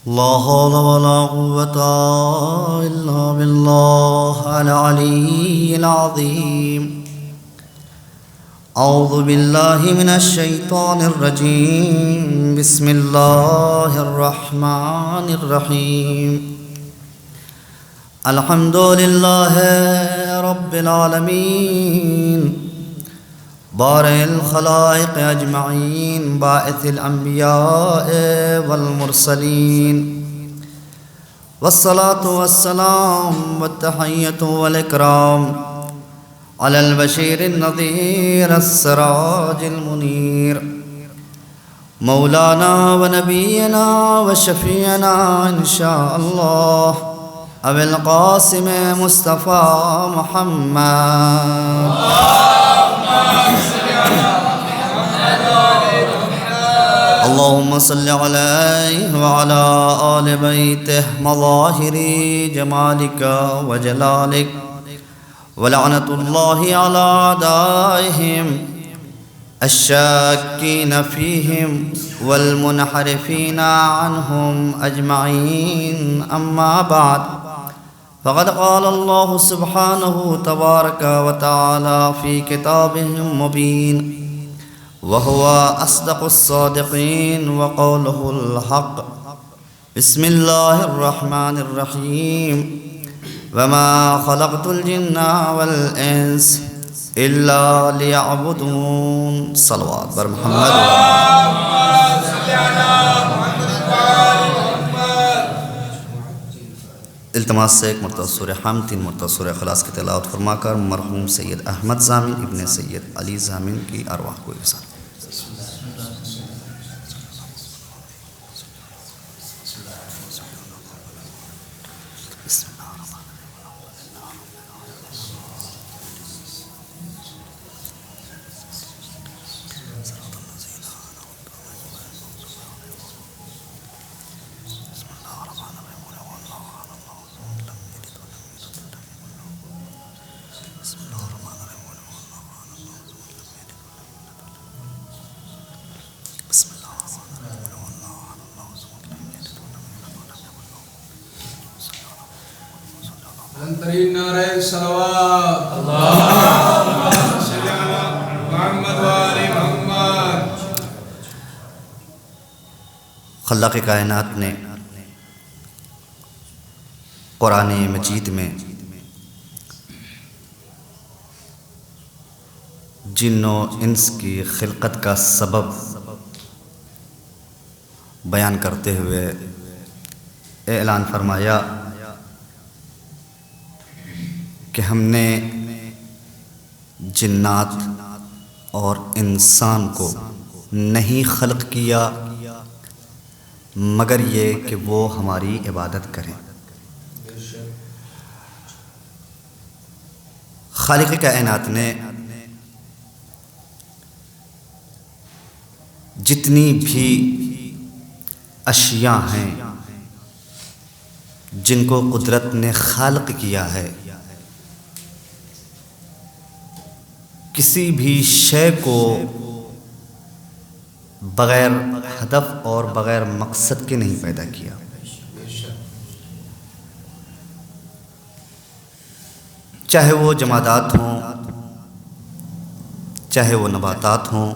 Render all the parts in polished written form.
لا حول ولا قوة إلا بالله العلي العظيم. أعوذ بالله من الشيطان الرجيم. بسم الله الرحمن الرحيم. الحمد لله رب العالمين، بارئ الخلائق أجمعين، باعث الأنبياء والمرسلين، والصلاة والسلام والتحية والإكرام على البشير النذير السراج المنير، مولانا ونبينا وشفيعنا إن شاء الله أبي القاسم مصطفى محمد. اللهم صل عليه وعلى آل بيته مظاهر جمالك وجلالك، ولعنة الله على أعدائهم الشاكين فيهم والمنحرفين عنهم أجمعين. أما بعد، فقد قال الله سبحانه تبارك وتعالى في كتابه المبين، وهو أصدق الصادقين وقوله الحق. بسم الله الرحمن الرحيم. وما خلقت الجن والإنس إلا ليعبدون. صلوات بر محمد. التماس سے ایک مرتبہ سورہ حمد، 3 مرتبہ سورہ اخلاص کی تلاوت فرما کر مرحوم سید احمد ضامن ابن سید علی ضامن کی ارواح کو ارسال. ترین نعرہ صلوات اللہم صلی علی محمد و آل محمد. خلاق کائنات نے قرآن مجید میں جن و انس کی خلقت کا سبب بیان کرتے ہوئے اعلان فرمایا کہ ہم نے جنات اور انسان کو نہیں خلق کیا مگر یہ کہ وہ ہماری عبادت کریں. خالق کائنات نے جتنی بھی اشیاء ہیں جن کو قدرت نے خالق کیا ہے، کسی بھی شے کو بغیر ہدف اور بغیر مقصد کے نہیں پیدا کیا. چاہے وہ جمادات ہوں، چاہے وہ نباتات ہوں،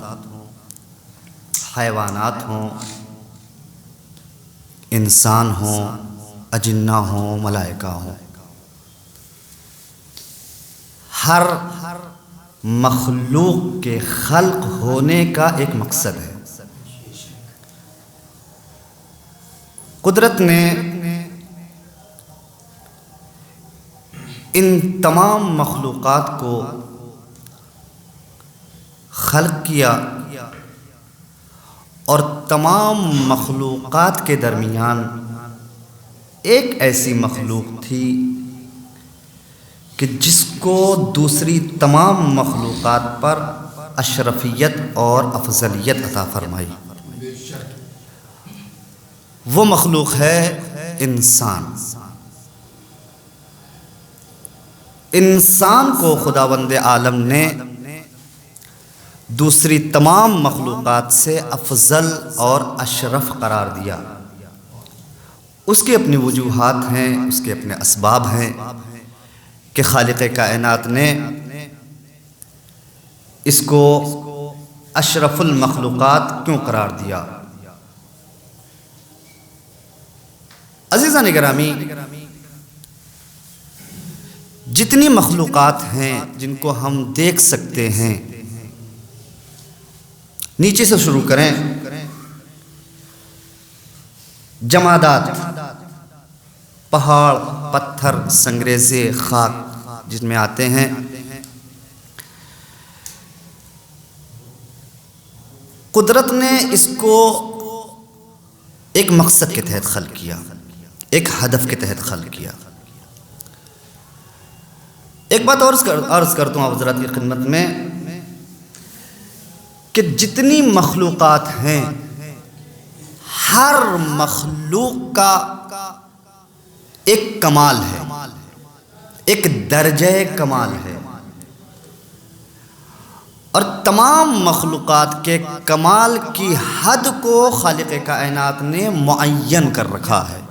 حیوانات ہوں، انسان ہوں، اجنہ ہوں، ملائکہ ہوں، ہر مخلوق کے خلق ہونے کا ایک مقصد ہے. قدرت نے ان تمام مخلوقات کو خلق کیا اور تمام مخلوقات کے درمیان ایک ایسی مخلوق تھی کہ جس کو دوسری تمام مخلوقات پر اشرفیت اور افضلیت عطا فرمائی. وہ مخلوق ہے انسان. انسان کو خداوند عالم نے دوسری تمام مخلوقات سے افضل اور اشرف قرار دیا. اس کی اپنی وجوہات ہیں، اس کے اپنے اسباب ہیں کہ خالق کائنات نے اس کو اشرف المخلوقات کیوں قرار دیا۔ عزیزان گرامی، جتنی مخلوقات ہیں جن کو ہم دیکھ سکتے ہیں، نیچے سے شروع کریں، جمادات، پہاڑ، پتھر، سنگریزے، خاک جس میں آتے ہیں، قدرت نے اس کو ایک مقصد کے تحت خلق کیا، ایک ہدف کے تحت خلق کیا۔ ایک بات اور عرض کرتا ہوں آپ حضرات کی خدمت میں کہ جتنی مخلوقات ہیں، ہر مخلوق کا ایک کمال ہے، ایک درجہ کمال ہے، اور تمام مخلوقات کے کمال کی حد کو خالق کائنات نے معین کر رکھا ہے۔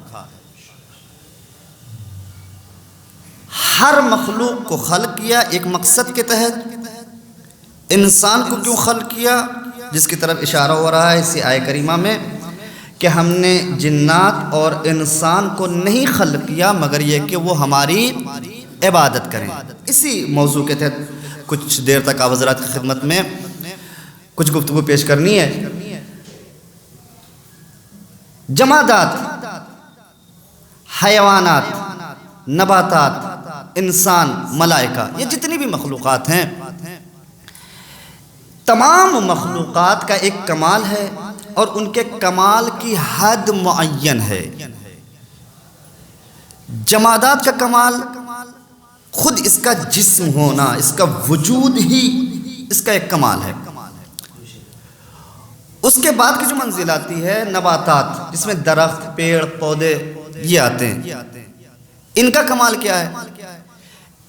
ہر مخلوق کو خلق کیا ایک مقصد کے تحت۔ انسان کو کیوں خلق کیا، جس کی طرف اشارہ ہو رہا ہے اسی آیہ کریمہ میں کہ ہم نے جنات اور انسان کو نہیں خلق کیا مگر یہ کہ وہ ہماری عبادت کریں۔ اسی موضوع کے تحت کچھ دیر تک آپ حضرات کی خدمت میں کچھ گفتگو پیش کرنی ہے۔ جمادات، حیوانات، نباتات، انسان، ملائکہ، یہ جتنی بھی مخلوقات ہیں، تمام مخلوقات کا ایک کمال ہے اور ان کے کمال کی حد معین ہے۔ جمادات کا کمال خود اس کا جسم ہونا، اس کا وجود ہی اس کا ایک کمال ہے۔ اس کے بعد کی جو منزل آتی ہے نباتات، جس میں درخت، پیڑ، پودے یہ آتے ہیں، ان کا کمال کیا ہے؟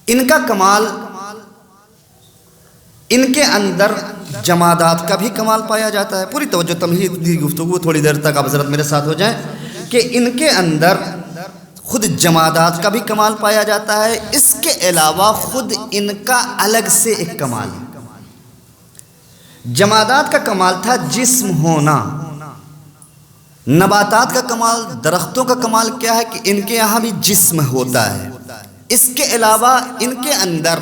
ان کا کمال، ان کے اندر جمادات کا بھی کمال پایا جاتا ہے۔ پوری توجہ تمہید دی گفتگو، تھوڑی دیر تک آپ حضرت میرے ساتھ ہو جائیں کہ ان کے اندر خود جمادات کا بھی کمال پایا جاتا ہے، اس کے علاوہ خود ان کا الگ سے ایک کمال ہے۔ جمادات کا کمال تھا جسم ہونا، نباتات کا کمال، درختوں کا کمال کیا ہے کہ ان کے یہاں بھی جسم ہوتا ہے۔ اس کے علاوہ ان کے اندر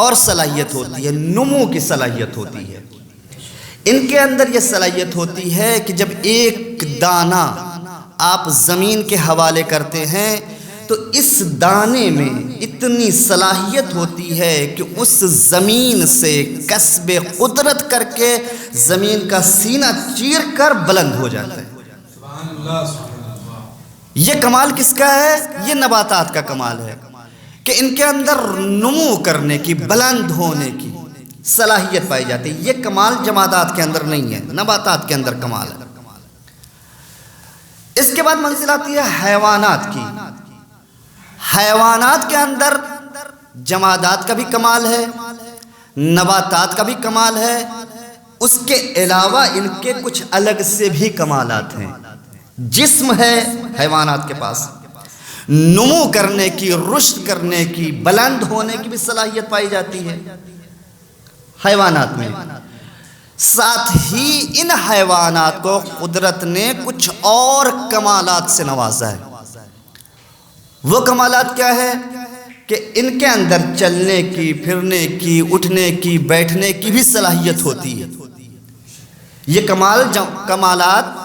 اور صلاحیت ہوتی ہے، نمو کی صلاحیت ہوتی ہے۔ ان کے اندر یہ صلاحیت ہوتی ہے کہ جب ایک دانہ آپ زمین کے حوالے کرتے ہیں تو اس دانے میں اتنی صلاحیت ہوتی ہے کہ اس زمین سے کسب قدرت کر کے زمین کا سینہ چیر کر بلند ہو جاتا ہے۔ یہ کمال کس کا ہے؟ یہ نباتات کا کمال ہے کہ ان کے اندر نمو کرنے کی، بلند ہونے کی صلاحیت پائی جاتی ہے۔ یہ کمال جمادات کے اندر نہیں ہے، نباتات کے اندر کمال ہے۔ اس کے بعد منزل آتی ہے حیوانات کی۔ حیوانات کے اندر جمادات کا بھی کمال ہے، نباتات کا بھی کمال ہے، اس کے علاوہ ان کے کچھ الگ سے بھی کمالات ہیں۔ جسم ہے حیوانات کے پاس، نمو کرنے کی، رشد کرنے کی، بلند ہونے کی بھی صلاحیت پائی جاتی ہے حیوانات میں۔ ساتھ ہی ان حیوانات کو قدرت نے کچھ اور کمالات سے نوازا ہے۔ وہ کمالات کیا ہے کہ ان کے اندر چلنے کی، پھرنے کی، اٹھنے کی، بیٹھنے کی بھی صلاحیت ہوتی ہے۔ یہ کمالات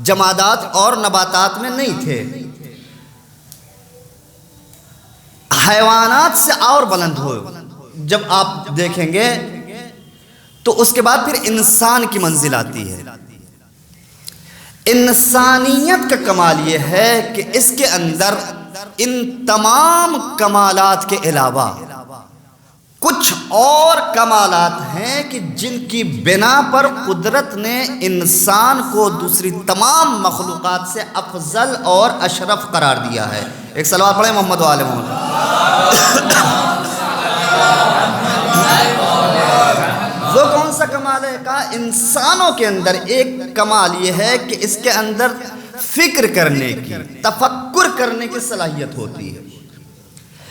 جمادات اور نباتات میں نہیں تھے، حیوانات سے اور بلند ہو۔ جب آپ دیکھیں گے تو اس کے بعد پھر انسان کی منزل آتی ہے۔ انسانیت کا کمال یہ ہے کہ اس کے اندر ان تمام کمالات کے علاوہ کچھ اور کمالات ہیں کہ جن کی بنا پر قدرت نے انسان کو دوسری تمام مخلوقات سے افضل اور اشرف قرار دیا ہے۔ ایک صلوات پڑھیں محمد و آل محمد۔ وہ کون سا کمال ہے؟ کہا انسانوں کے اندر ایک کمال یہ ہے کہ اس کے اندر فکر کرنے کی، تفکر کرنے کی صلاحیت ہوتی ہے،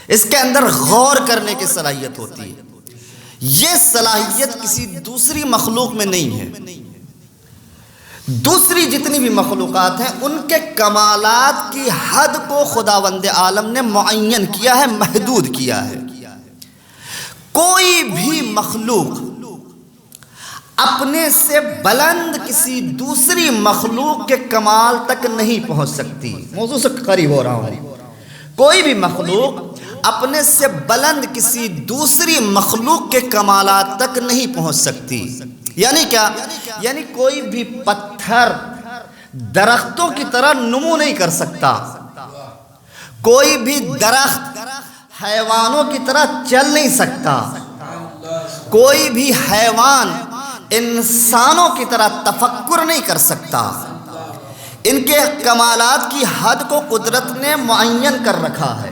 اس کے اندر غور کرنے کی صلاحیت ہوتی ہے۔ یہ صلاحیت کسی دوسری مخلوق میں نہیں ہے۔ دوسری جتنی بھی مخلوقات ہیں ان کے کمالات کی حد کو خداوند عالم نے معین کیا ہے، محدود کیا ہے۔ کوئی بھی مخلوق اپنے سے بلند کسی دوسری مخلوق کے کمال تک نہیں پہنچ سکتی۔ موضوع سے قریب ہو رہا ہوں۔ کوئی بھی مخلوق اپنے سے بلند کسی دوسری مخلوق کے کمالات تک نہیں پہنچ سکتی۔ یعنی کیا؟ یعنی کوئی بھی پتھر درختوں کی طرح نمو نہیں کر سکتا، کوئی بھی درخت حیوانوں کی طرح چل نہیں سکتا، کوئی بھی حیوان انسانوں کی طرح تفکر نہیں کر سکتا۔ ان کے کمالات کی حد کو قدرت نے معین کر رکھا ہے۔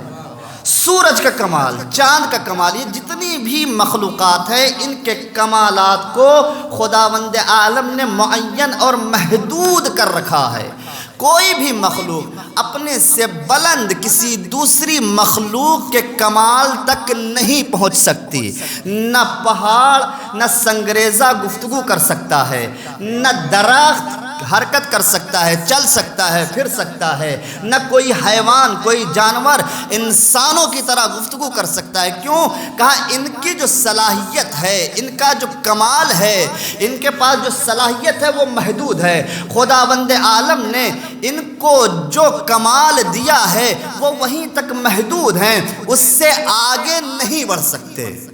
سورج کا کمال، چاند کا کمال، یہ جتنی بھی مخلوقات ہیں ان کے کمالات کو خداوند عالم نے معین اور محدود کر رکھا ہے۔ کوئی بھی مخلوق اپنے سے بلند کسی دوسری مخلوق کے کمال تک نہیں پہنچ سکتی۔ نہ پہاڑ نہ سنگریزہ گفتگو کر سکتا ہے، نہ درخت حرکت کر سکتا ہے، چل سکتا ہے، پھر سکتا ہے، نہ کوئی حیوان، کوئی جانور انسانوں کی طرح گفتگو کر سکتا ہے۔ کیوں؟ کہا ان کی جو صلاحیت ہے، ان کا جو کمال ہے، ان کے پاس جو صلاحیت ہے وہ محدود ہے۔ خداوند عالم نے ان کو جو کمال دیا ہے وہ وہیں تک محدود ہیں، اس سے آگے نہیں بڑھ سکتے،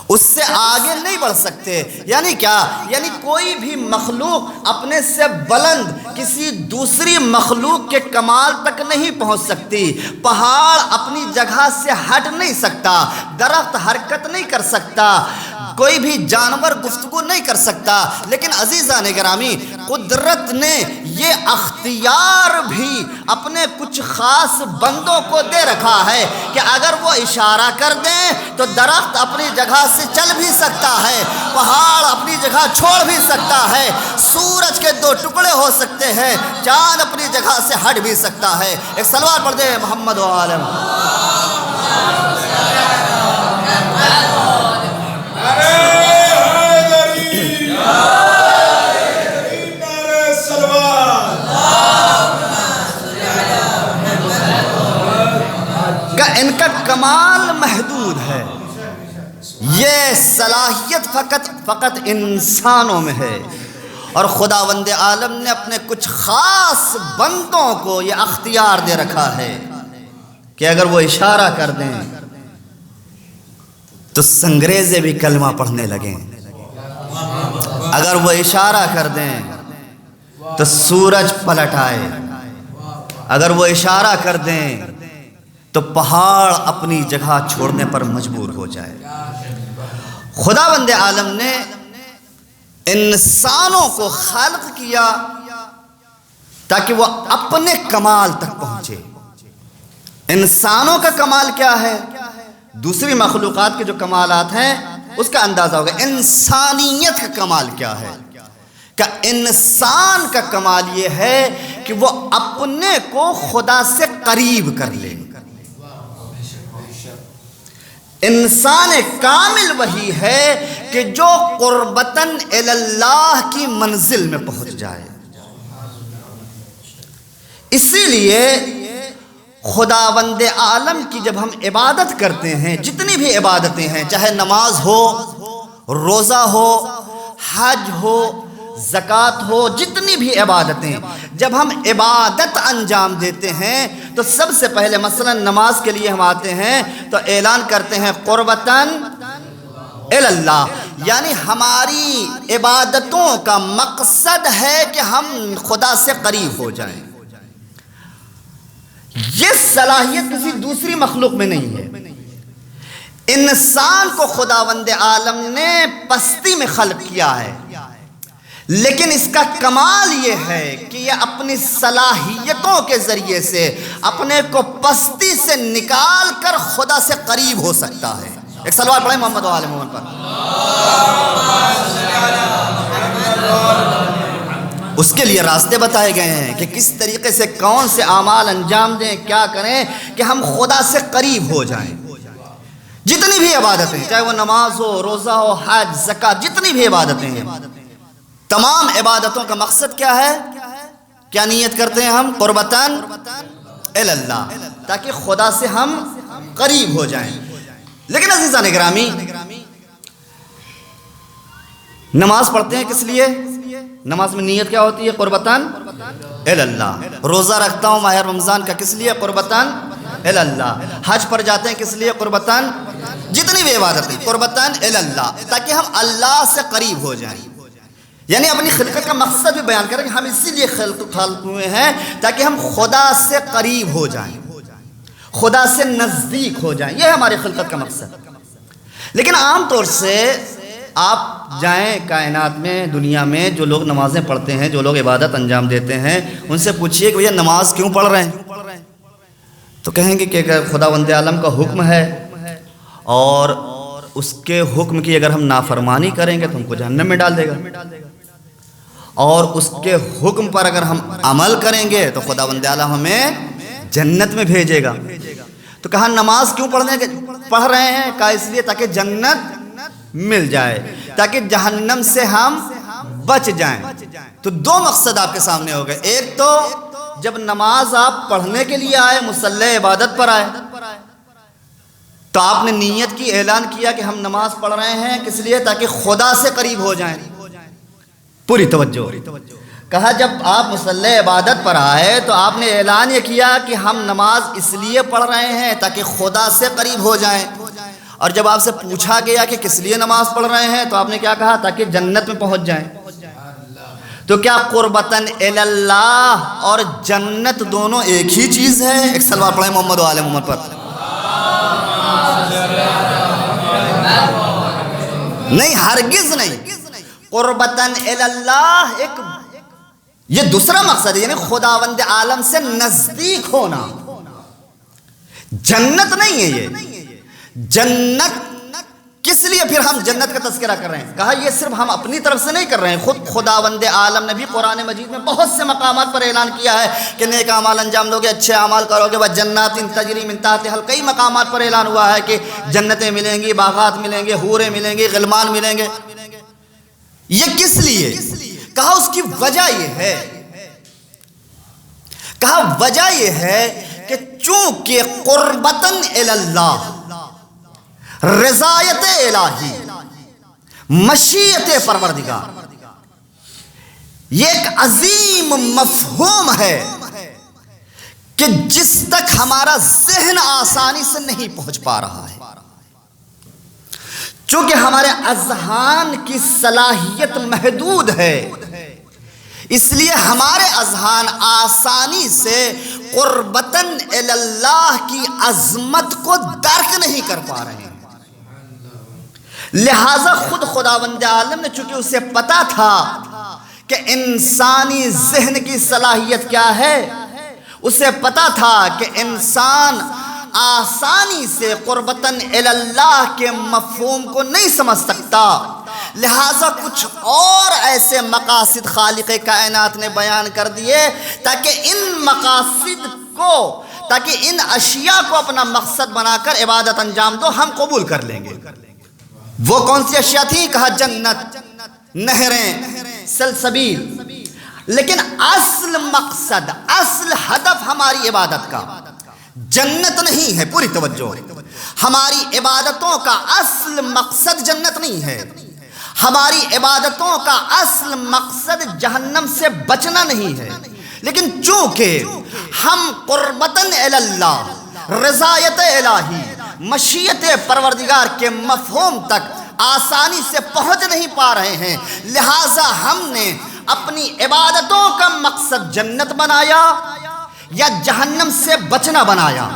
اس سے آگے نہیں بڑھ سکتے۔ یعنی کیا؟ یعنی کوئی بھی مخلوق اپنے سے بلند کسی دوسری مخلوق کے کمال تک نہیں پہنچ سکتی۔ پہاڑ اپنی جگہ سے ہٹ نہیں سکتا، درخت حرکت نہیں کر سکتا، کوئی بھی جانور گفتگو نہیں کر سکتا۔ لیکن عزیزان گرامی، قدرت نے یہ اختیار بھی اپنے کچھ خاص بندوں کو دے رکھا ہے کہ اگر وہ اشارہ کر دیں تو درخت اپنی جگہ سے چل بھی سکتا ہے، پہاڑ اپنی جگہ چھوڑ بھی سکتا ہے، سورج کے دو ٹکڑے ہو سکتے ہیں، چاند اپنی جگہ سے ہٹ بھی سکتا ہے۔ ایک صلوات پڑھ دیں محمد و عالم۔ ان کا کمال محدود ہے، یہ صلاحیت فقط انسانوں میں ہے، اور خداوند عالم نے اپنے کچھ خاص بندوں کو یہ اختیار دے رکھا ہے کہ اگر وہ اشارہ کر دیں تو سنگریزے بھی کلمہ پڑھنے لگیں، اگر وہ اشارہ کر دیں تو سورج پلٹ آئے، اگر وہ اشارہ کر دیں تو پہاڑ اپنی جگہ چھوڑنے پر مجبور ہو جائے۔ خداوند عالم نے انسانوں کو خلق کیا تاکہ وہ اپنے کمال تک پہنچے۔ انسانوں کا کمال کیا ہے؟ دوسری مخلوقات کے جو کمالات ہیں اس کا اندازہ ہوگا۔ انسانیت کا کمال کیا ہے؟ کہ انسان کا کمال یہ ہے کہ وہ اپنے کو خدا سے قریب کر لے۔ انسان کامل وہی ہے کہ جو قربتاً اللہ کی منزل میں پہنچ جائے۔ اسی لیے خداوند عالم کی جب ہم عبادت کرتے ہیں، جتنی بھی عبادتیں ہیں، چاہے نماز ہو، روزہ ہو، حج ہو، زکوٰۃ ہو، جتنی بھی عبادتیں، جب ہم عبادت انجام دیتے ہیں تو سب سے پہلے مثلا نماز کے لیے ہم آتے ہیں تو اعلان کرتے ہیں قربتاً اللہ، یعنی ہماری عبادتوں کا مقصد ہے کہ ہم خدا سے قریب ہو جائیں۔ یہ صلاحیت کسی دوسری مخلوق میں نہیں ہے۔ انسان کو خداوند عالم نے پستی میں خلق کیا ہے، لیکن اس کا کمال یہ ہے کہ یہ اپنی صلاحیتوں کے ذریعے سے اپنے کو پستی سے نکال کر خدا سے قریب ہو سکتا ہے۔ ایک صلوات پڑھیں محمد و آل محمد پر۔ اس کے لیے راستے بتائے گئے ہیں کہ کس طریقے سے کون سے اعمال انجام دیں، کیا کریں کہ ہم خدا سے قریب ہو جائیں۔ جتنی بھی عبادتیں، چاہے وہ نماز ہو، روزہ ہو، حج، زکوٰۃ، جتنی بھی عبادتیں ہیں، تمام عبادتوں کا مقصد کیا ہے؟ کیا نیت کرتے ہیں ہم؟ قربتاً الی اللہ، تاکہ خدا سے ہم قریب ہو جائیں۔ لیکن عزیزان گرامی، نماز پڑھتے ہیں کس لیے؟ نماز میں نیت کیا ہوتی ہے؟ قربتاً الی اللہ۔ روزہ رکھتا ہوں ماہ رمضان کا، کس لیے؟ قربتاً الی اللہ۔ حج پر جاتے ہیں کس لیے؟ قربتاً، جتنی بھی عبادتیں قربتاً الی اللہ، تاکہ ہم اللہ سے قریب ہو جائیں۔ یعنی اپنی خلقت کا مقصد بھی بیان کریں کہ ہم اسی لیے خلق ہوئے ہیں تاکہ ہم خدا سے قریب ہو جائیں، خدا سے نزدیک ہو جائیں، یہ ہے ہماری خلقت کا مقصد۔ لیکن عام طور سے آپ جائیں کائنات میں، دنیا میں، جو لوگ نمازیں پڑھتے ہیں، جو لوگ عبادت انجام دیتے ہیں، ان سے پوچھئے کہ بھیا نماز کیوں پڑھ رہے ہیں؟ تو کہیں گے کہ اگر خداوند عالم کا حکم ہے اور اس کے حکم کی اگر ہم نافرمانی کریں گے تو ہم کو جہنم میں ڈال دے گا، اور اس کے حکم پر اگر ہم عمل کریں گے تو خداوند عالم ہمیں جنت میں بھیجے گا۔ تو کہا نماز کیوں پڑھ رہے ہیں؟ کہا اس لیے تاکہ جنت مل جائے، تاکہ جہنم سے ہم بچ جائیں۔ تو دو مقصد آپ کے سامنے ہو گئے، ایک تو جب نماز آپ پڑھنے کے لیے آئے، مصلی عبادت پر آئے، تو آپ نے نیت کی، اعلان کیا کہ ہم نماز پڑھ رہے ہیں کس لیے؟ تاکہ خدا سے قریب ہو جائیں۔ پوری توجہ۔ کہا جب آپ مصلی عبادت پر آئے تو آپ نے اعلان یہ کیا کہ ہم نماز اس لیے پڑھ رہے ہیں تاکہ خدا سے قریب ہو جائیں، اور جب آپ سے پوچھا گیا کہ کس لیے نماز پڑھ رہے ہیں تو آپ نے کیا کہا؟ تاکہ جنت میں پہنچ جائیں۔ تو کیا قربتاً الی اللہ اور جنت دونوں ایک ہی چیز ہے؟ ایک صلوات پڑھیں محمد و آل محمد پر۔ نہیں، ہرگز نہیں۔ قربتاً الی اللہ ایک یہ دوسرا مقصد ہے، یعنی خداوند عالم سے نزدیک ہونا، جنت نہیں ہے یہ۔ جنت کس لیے پھر ہم جنت کا تذکرہ کر رہے ہیں؟ کہا یہ صرف ہم اپنی طرف سے نہیں کر رہے ہیں، خود خداوند عالم نے بھی قرآن مجید میں بہت سے مقامات پر اعلان کیا ہے کہ نیک اعمال انجام دو گے، اچھے اعمال کرو گے، وجنات تجری من تحتہا، کئی مقامات پر اعلان ہوا ہے کہ جنتیں ملیں گی، باغات ملیں گے، حوریں ملیں گی، غلمان ملیں گے۔ یہ کس لیے؟ کہا اس کی وجہ یہ ہے، کہا وجہ یہ ہے کہ چونکہ قربتاً الی اللہ، رضایت الہی، مشیت پروردگار، یہ ایک عظیم مفہوم ہے کہ جس تک ہمارا ذہن آسانی سے نہیں پہنچ پا رہا ہے۔ چونکہ ہمارے اذہان کی صلاحیت محدود ہے، اس لیے ہمارے اذہان آسانی سے قربتاً الی اللہ کی عظمت کو درک نہیں کر پا رہے ہیں۔ لہٰذا خود خداوند عالم نے چونکہ اسے پتا تھا کہ انسانی ذہن کی صلاحیت کیا ہے، اسے پتا تھا کہ انسان آسانی سے قربتاً الی اللہ کے مفہوم کو نہیں سمجھ سکتا، لہٰذا کچھ اور ایسے مقاصد خالق کائنات نے بیان کر دیے تاکہ ان مقاصد کو، تاکہ ان اشیاء کو اپنا مقصد بنا کر عبادت انجام دو، ہم قبول کر لیں گے۔ وہ کون سی اشیاء تھی؟ کہا جنت، نہریں، سلسبیل۔ لیکن اصل مقصد، اصل ہدف ہماری عبادت کا جنت نہیں ہے۔ پوری توجہ۔ ہماری عبادتوں کا اصل مقصد جنت نہیں ہے، ہماری عبادتوں کا اصل مقصد جہنم سے بچنا نہیں ہے۔ لیکن چونکہ ہم قربتاً الی اللہ، رضایت الہی، مشیت پروردگار کے مفہوم تک آسانی سے پہنچ نہیں پا رہے ہیں، لہٰذا ہم نے اپنی عبادتوں کا مقصد جنت بنایا یا جہنم سے بچنا بنایا۔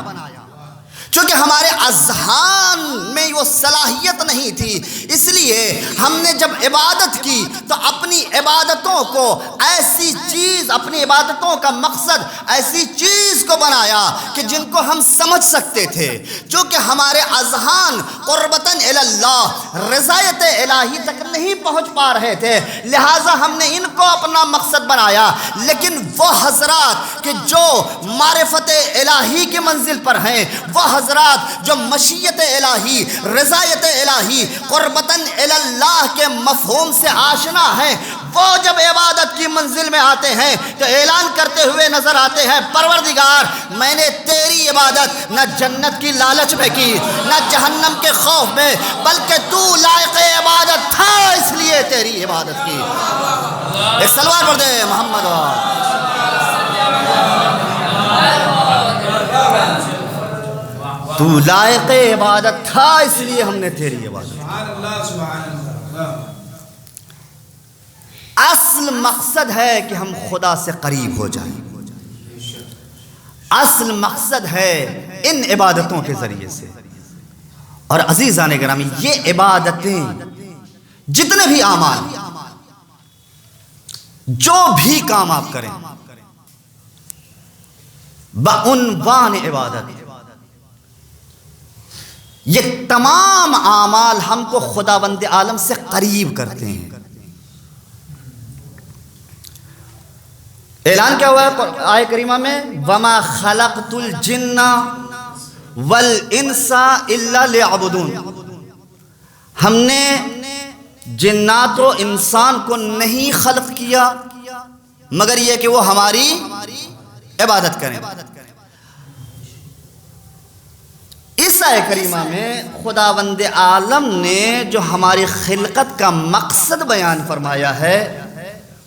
چونکہ ہمارے اذہان میں وہ صلاحیت نہیں تھی، اس لیے ہم نے جب عبادت کی تو اپنی عبادتوں کو ایسے ایسی چیز، اپنی عبادتوں کا مقصد ایسی چیز کو بنایا کہ جن کو ہم سمجھ سکتے تھے، چونکہ ہمارے اذہان قربتاً الی اللہ، رضایت الہی تک نہیں پہنچ پا رہے تھے، لہٰذا ہم نے ان کو اپنا مقصد بنایا۔ لیکن وہ حضرات کہ جو معرفت الہی کی منزل پر ہیں، وہ حضرات جو مشیت الہی، رضایت الہی، قربتاً الی اللہ کے مفہوم سے آشنا ہیں، وہ جب عبادت کی منزل میں آتے ہیں تو اعلان کرتے ہوئے نظر آتے ہیں، پروردگار میں نے تیری عبادت نہ جنت کی لالچ میں کی، نہ جہنم کے خوف میں، بلکہ تو لائق عبادت تھا اس لیے تیری عبادت کی۔ ایک سلوات پڑھ دے محمد تو لائق عبادت تھا اس لیے ہم نے تیری عبادت کی۔ سبحان اللہ سبحان اللہ۔ اصل مقصد ہے کہ ہم خدا سے قریب ہو جائیں، اصل مقصد ہے ان عبادتوں کے ذریعے سے۔ اور عزیزان گرامی، یہ عبادتیں جتنے بھی اعمال، جو بھی کام آپ کریں بعنوان عبادت، یہ تمام اعمال ہم کو خداوند عالم سے قریب کرتے ہیں۔ اعلان کیا ہوا ہے آیہ کریمہ میں؟ وَمَا خَلَقْتُ الْجِنَّ وَالْإِنسَ إِلَّا لِيَعْبُدُونَ، ہم نے جنات و انسان کو نہیں خلق کیا مگر یہ کہ وہ ہماری عبادت کریں۔ اس آیہ کریمہ میں خداوند عالم نے جو ہماری خلقت کا مقصد بیان فرمایا ہے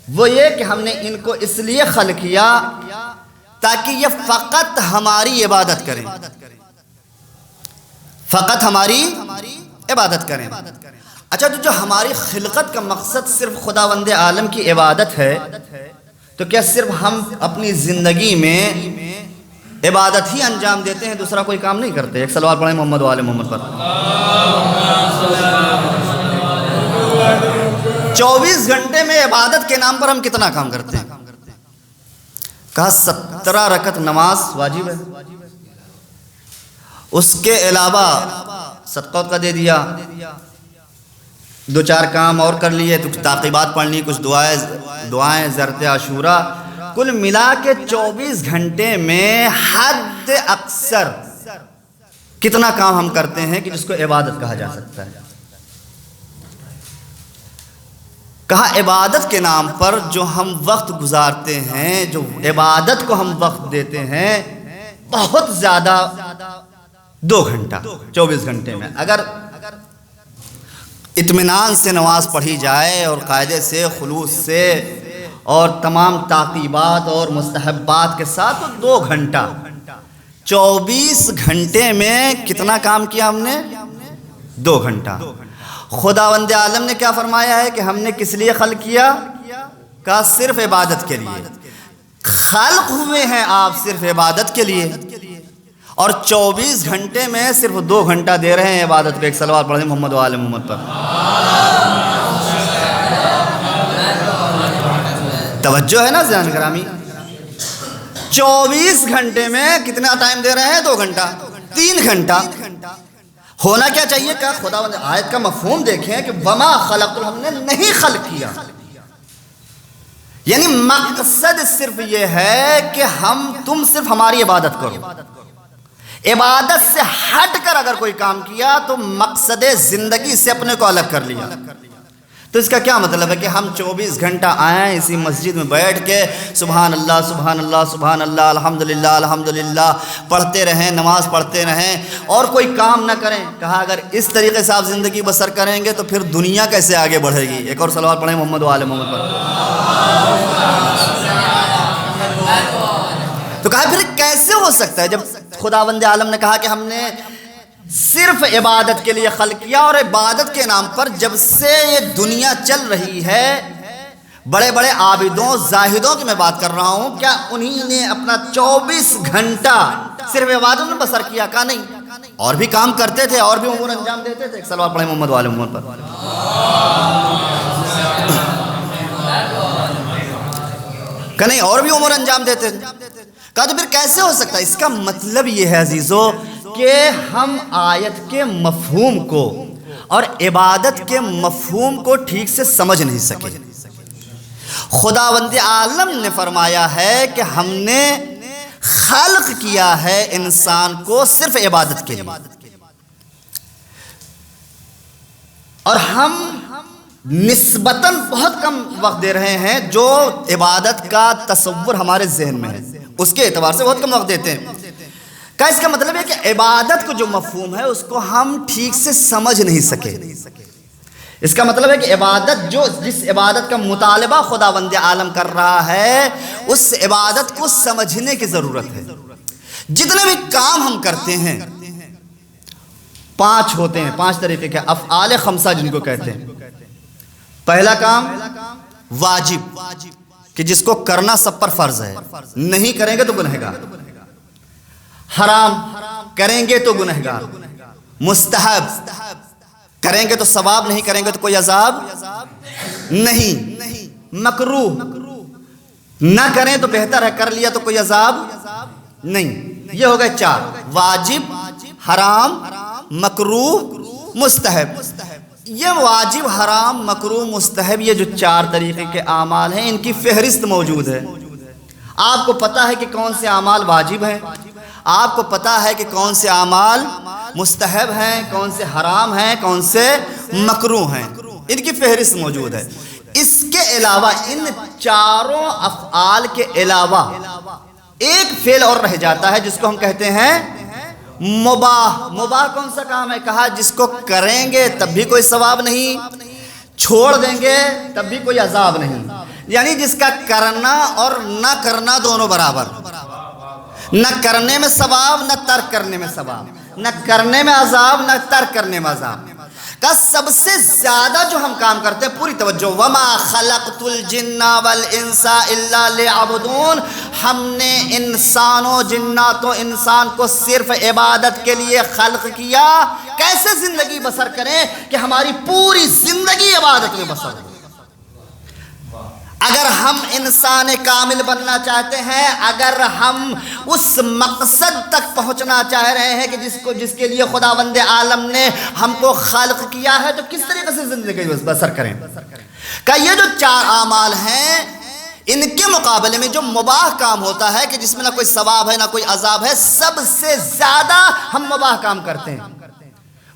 وہ یہ کہ ہم نے ان کو اس لیے خلق کیا تاکہ یہ فقط ہماری عبادت کریں، فقط ہماری عبادت کریں۔ اچھا، تو جو ہماری خلقت کا مقصد صرف خداوند عالم کی عبادت ہے، تو کیا صرف ہم اپنی زندگی میں عبادت ہی انجام دیتے ہیں، دوسرا کوئی کام نہیں کرتے؟ ایک صلوات پڑھیں محمد و آل محمد پر۔ 24 گھنٹے میں عبادت کے نام پر ہم کتنا کام کرتے ہیں؟ کہا 17 رکعت نماز واجب ہے، اس کے علاوہ صدقہ کا دے دیا، 2-4 کام اور کر لیے، کچھ تعقیبات پڑھ لی، کچھ دعائیں زرت عاشورہ، کل ملا کے 24 گھنٹے میں حد اکثر کتنا کام ہم کرتے ہیں کہ جس کو عبادت کہا جا سکتا ہے؟ کہا عبادت کے نام پر جو ہم وقت گزارتے ہیں، جو عبادت کو ہم وقت دیتے ہیں، بہت زیادہ 2 گھنٹہ 24 گھنٹے میں اگر اطمینان سے نماز پڑھی جائے اور قاعدے سے، خلوص سے اور تمام تعقیبات اور مستحبات کے ساتھ، تو 2 گھنٹہ 24 گھنٹے میں کتنا کام کیا ہم نے؟ 2 گھنٹہ۔ خداوند عالم نے کیا فرمایا ہے کہ ہم نے کس لیے خلق کیا؟ کہا صرف عبادت کے لیے۔ خلق ہوئے ہیں آپ صرف عبادت کے لیے، اور 24 گھنٹے میں صرف 2 گھنٹہ دے رہے ہیں عبادت پہ۔ ایک صلوات پڑھیں محمد و آل محمد پر۔ توجہ ہے نا ذہن گرامی؟ 24 گھنٹے میں کتنا ٹائم دے رہے ہیں؟ 2 گھنٹہ، 3 گھنٹہ۔ ہونا کیا چاہیے؟ کہ خداوند، آیت کا مفہوم دیکھیں کہ وما خلقت، ہم نے نہیں خلق کیا، یعنی مقصد صرف یہ ہے کہ تم صرف ہماری عبادت کرو۔ عبادت سے ہٹ کر اگر کوئی کام کیا تو مقصد زندگی سے اپنے کو الگ کر لیا۔ تو اس کا کیا مطلب ہے کہ ہم 24 گھنٹہ آئیں اسی مسجد میں بیٹھ کے سبحان اللہ سبحان اللہ سبحان اللہ الحمدللہ الحمدللہ پڑھتے رہیں، نماز پڑھتے رہیں اور کوئی کام نہ کریں؟ کہا اگر اس طریقے سے آپ زندگی بسر کریں گے تو پھر دنیا کیسے آگے بڑھے گی؟ ایک اور صلوات پڑھیں محمد و آل محمد پر۔ تو کہا پھر کیسے ہو سکتا ہے جب خداوند عالم نے کہا کہ ہم نے صرف عبادت کے لیے خلق کیا، اور عبادت کے نام پر جب سے یہ دنیا چل رہی ہے، بڑے بڑے عابدوں زاہدوں کی میں بات کر رہا ہوں، کیا انہی نے اپنا 24 گھنٹہ صرف عبادت میں بسر کیا؟ کہا نہیں، اور بھی کام کرتے تھے، اور بھی امور انجام دیتے تھے۔ ایک صلوات پڑھیں محمد و آل محمد پر۔ کہ نہیں اور بھی امور انجام دیتے تھے. کہا تو پھر کیسے ہو سکتا ہے؟ اس کا مطلب یہ ہے عزیزو کہ ہم آیت کے مفہوم کو اور عبادت کے مفہوم کو ٹھیک سے سمجھ نہیں سکے. خداوند عالم نے فرمایا ہے کہ ہم نے خلق کیا ہے انسان کو صرف عبادت کے لیے، اور ہم نسبتاً بہت کم وقت دے رہے ہیں جو عبادت کا تصور ہمارے ذہن میں ہے اس کے اعتبار سے بہت کم وقت دیتے ہیں. کہ اس کا مطلب ہے کہ عبادت کو جو مفہوم ہے اس کو ہم ٹھیک سے سمجھ نہیں سکے. اس کا مطلب ہے کہ عبادت جس عبادت کا مطالبہ خداوند عالم کر رہا ہے اس عبادت کو سمجھنے کی ضرورت ہے. جتنے بھی کام ہم کرتے ہیں 5 ہوتے ہیں، 5 طریقے کے افعال خمسہ جن کو کہتے ہیں. پہلا کام واجب کہ جس کو کرنا سب پر فرض ہے، نہیں کریں گے تو گنہگار. حرام کریں گے تو گنہگار. مستحب کریں گے تو ثواب، نہیں کریں گے تو کوئی عذاب نہیں. مکروہ نہ کریں تو بہتر ہے، کر لیا تو کوئی عذاب نہیں. یہ ہو گئے 4: واجب، حرام، مکروہ، مستحب. یہ واجب، حرام، مکروہ، مستحب، یہ جو 4 طریقے کے اعمال ہیں ان کی فہرست موجود ہے. آپ کو پتا ہے کہ کون سے اعمال واجب ہیں، آپ کو پتا ہے کہ کون سے اعمال مستحب ہیں، کون سے حرام ہیں، کون سے مکروہ ہیں. ان کی فہرست موجود ہے. اس کے علاوہ ان 4 افعال کے علاوہ ایک فعل اور رہ جاتا ہے جس کو ہم کہتے ہیں مباح. مباح کون سا کام ہے؟ کہا جس کو کریں گے تب بھی کوئی ثواب نہیں، چھوڑ دیں گے تب بھی کوئی عذاب نہیں. یعنی جس کا کرنا اور نہ کرنا دونوں برابر، نہ کرنے میں ثواب نہ ترک کرنے میں ثواب، نہ کرنے میں عذاب نہ ترک کرنے میں عذاب. کا سب سے زیادہ جو ہم کام کرتے ہیں، پوری توجہ، وما خلقت الجن والانس الا ليعبدون، ہم نے انسانوں، جنات و انسان کو صرف عبادت کے لیے خلق کیا. کیسے زندگی بسر کریں کہ ہماری پوری زندگی عبادت میں بسر ہو. اگر ہم انسان کامل بننا چاہتے ہیں، اگر ہم اس مقصد تک پہنچنا چاہ رہے ہیں کہ جس کے لیے خداوند عالم نے ہم کو خلق کیا ہے، تو کس طریقے سے زندگی بسر کریں؟ کہ یہ جو 4 اعمال ہیں ان کے مقابلے میں جو مباح کام ہوتا ہے کہ جس میں نہ کوئی ثواب ہے نہ کوئی عذاب ہے، سب سے زیادہ ہم مباح کام کرتے ہیں.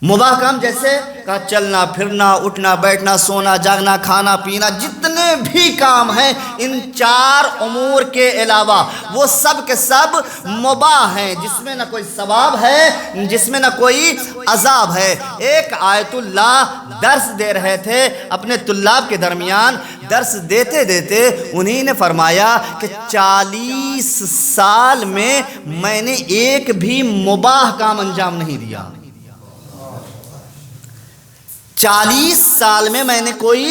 مباح کام جیسے کہا چلنا پھرنا، اٹھنا بیٹھنا، سونا جاگنا، کھانا پینا، جتنے بھی کام ہیں ان 4 امور کے علاوہ وہ سب کے سب مباح ہیں، جس میں نہ کوئی ثواب ہے، جس میں نہ کوئی عذاب ہے. ایک آیت اللہ درس دے رہے تھے اپنے طلاب کے درمیان. درس دیتے دیتے انہی نے فرمایا کہ 40 سال میں نے ایک بھی مباح کام انجام نہیں دیا. 40 سال میں نے کوئی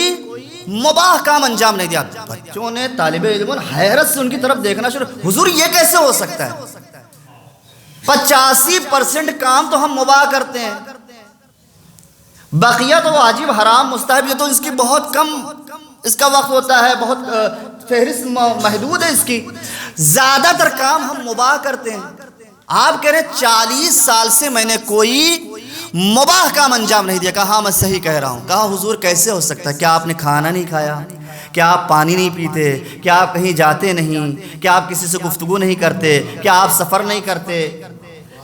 مباح کام انجام نہیں دیا. بچوں نے، طالب علموں نے حیرت سے ان کی طرف دیکھنا شروع، حضور یہ کیسے ہو سکتا ہے؟ 85% کام تو ہم مباح کرتے ہیں، بقیہ تو واجب، حرام، مستحب، یہ تو اس کی بہت کم اس کا وقت ہوتا ہے، بہت فہرست محدود ہے اس کی. زیادہ تر کام ہم مباح کرتے ہیں. آپ کہہ رہے 40 سال سے میں نے کوئی مباح کام انجام نہیں دیا. کہا ہاں میں صحیح کہہ رہا ہوں. کہا حضور کیسے ہو سکتا ہے؟ کیا آپ نے کھانا نہیں کھایا؟ کیا آپ پانی نہیں پیتے؟ کیا آپ کہیں جاتے نہیں؟ کیا آپ کسی سے گفتگو نہیں کرتے؟ کیا آپ سفر نہیں کرتے؟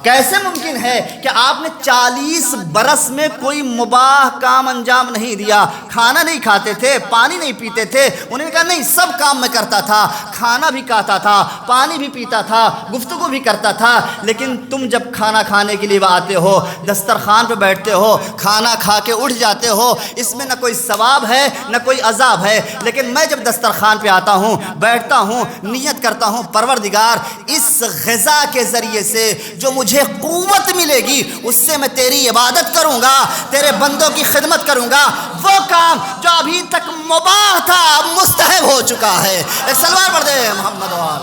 کیسے ممکن ہے کہ آپ نے 40 برس میں کوئی مباح کام انجام نہیں دیا؟ کھانا نہیں کھاتے تھے، پانی نہیں پیتے تھے. انہوں نے کہا نہیں، سب کام میں کرتا تھا، کھانا بھی کھاتا تھا، پانی بھی پیتا تھا، گفتگو بھی کرتا تھا. لیکن تم جب کھانا کھانے کے لیے آتے ہو، دسترخوان پہ بیٹھتے ہو، کھانا کھا کے اٹھ جاتے ہو، اس میں نہ کوئی ثواب ہے نہ کوئی عذاب ہے. لیکن میں جب دسترخوان پہ آتا ہوں، بیٹھتا ہوں، نیت کرتا ہوں پروردگار اس غذا کے ذریعے سے جو مجھے قوت ملے گی اس سے میں تیری عبادت کروں گا، تیرے بندوں کی خدمت کروں گا. وہ کام جو ابھی تک مباح تھا اب مستحب ہو چکا ہے. ایک سلوات پڑھ دے محمد وال.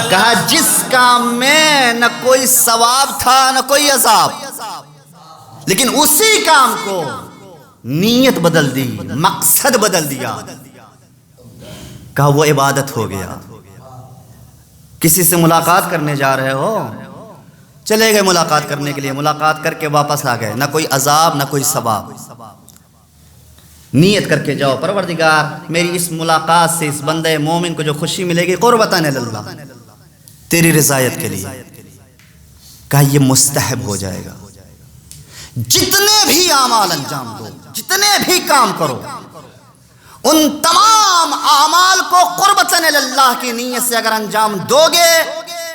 کہا جس کام میں نہ کوئی ثواب تھا نہ کوئی عذاب، لیکن اسی کام کو نیت بدل دی، مقصد بدل دیا، کہا وہ عبادت ہو گیا۔ کسی سے ملاقات کرنے جا رہے ہو، چلے گئے ملاقات کرنے کے لیے، ملاقات کر کے واپس آ گئے، نہ کوئی عذاب نہ کوئی ثواب۔ نیت کر کے جاؤ، پروردگار میری اس ملاقات سے اس بندے مومن کو جو خوشی ملے گی قربتاً اللہ، تیری رضایت کے لیے، کہا یہ مستحب ہو جائے گا۔ جتنے بھی اعمال انجام دو، جتنے بھی کام کرو، ان تمام اعمال کو قربتاً اللہ کی نیت سے اگر انجام دو گے